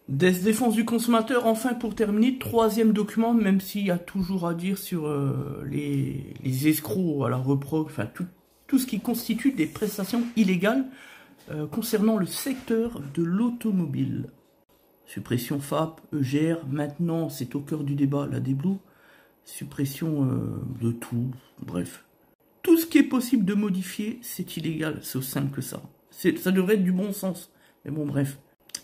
Des défenses du consommateur, enfin pour terminer, troisième document, même s'il y a toujours à dire sur les escrocs à la reprog, enfin tout ce qui constitue des prestations illégales concernant le secteur de l'automobile. Suppression FAP, EGR, maintenant c'est au cœur du débat, la DBLU, suppression de tout, bref. Tout ce qui est possible de modifier, c'est illégal, c'est aussi simple que ça. Ça devrait être du bon sens, mais bon bref.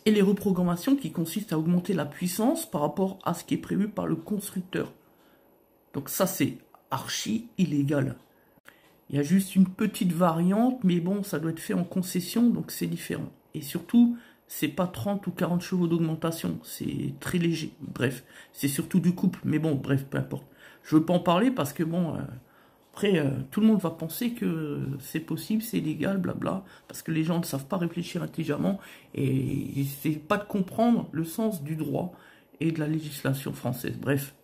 Et les reprogrammations qui consistent à augmenter la puissance par rapport à ce qui est prévu par le constructeur. Donc ça c'est archi illégal. Il y a juste une petite variante, mais bon, ça doit être fait en concession, donc c'est différent. Et surtout, c'est pas 30 ou 40 chevaux d'augmentation, c'est très léger. Bref, c'est surtout du couple, mais bon, bref, peu importe. Je veux pas en parler parce que bon, après, tout le monde va penser que c'est possible, c'est légal, blabla, parce que les gens ne savent pas réfléchir intelligemment et c'est pas de comprendre le sens du droit et de la législation française. Bref,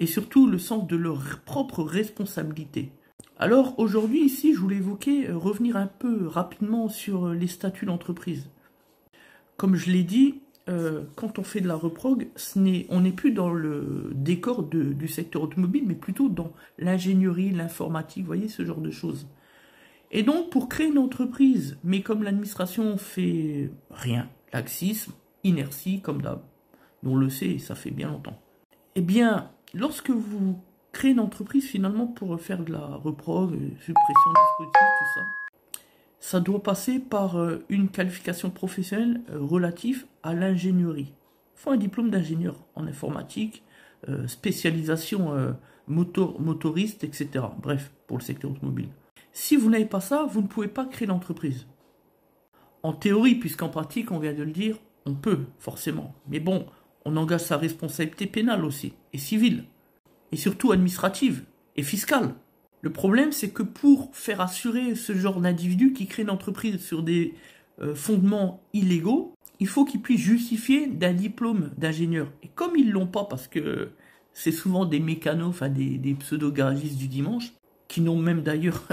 et surtout le sens de leur propre responsabilité. Alors aujourd'hui ici, je voulais évoquer, revenir un peu rapidement sur les statuts d'entreprise. Comme je l'ai dit, quand on fait de la reprog, on n'est plus dans le décor du secteur automobile, mais plutôt dans l'ingénierie, l'informatique, vous voyez, ce genre de choses. Et donc, pour créer une entreprise, mais comme l'administration fait rien, laxisme, inertie, comme d'hab, on le sait, ça fait bien longtemps. Eh bien, lorsque vous créez une entreprise, finalement, pour faire de la reprog, suppression de dispositifs, tout ça, ça doit passer par une qualification professionnelle relative à l'ingénierie. Il faut un diplôme d'ingénieur en informatique, spécialisation motoriste, etc. Bref, pour le secteur automobile. Si vous n'avez pas ça, vous ne pouvez pas créer l'entreprise. En théorie, puisqu'en pratique, on vient de le dire, on peut, forcément. Mais bon, on engage sa responsabilité pénale aussi, et civile, et surtout administrative, et fiscale. Le problème, c'est que pour faire assurer ce genre d'individu qui crée une entreprise sur des fondements illégaux, il faut qu'il puisse justifier d'un diplôme d'ingénieur. Et comme ils ne l'ont pas, parce que c'est souvent des mécanos, enfin des pseudo-garagistes du dimanche, qui n'ont même d'ailleurs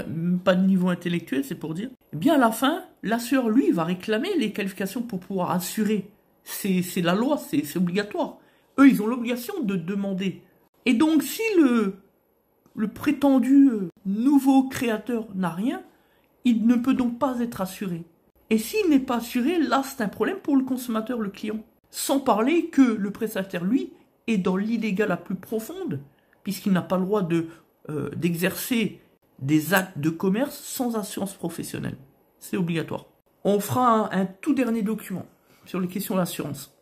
pas de niveau intellectuel, c'est pour dire, eh bien à la fin, l'assureur, lui, va réclamer les qualifications pour pouvoir assurer. C'est la loi, c'est obligatoire. Eux, ils ont l'obligation de demander. Et donc, si le prétendu nouveau créateur n'a rien, il ne peut donc pas être assuré. Et s'il n'est pas assuré, là c'est un problème pour le consommateur, le client. Sans parler que le prestataire, lui, est dans l'illégal la plus profonde, puisqu'il n'a pas le droit d'exercer des actes de commerce sans assurance professionnelle. C'est obligatoire. On fera un tout dernier document sur les questions d'assurance.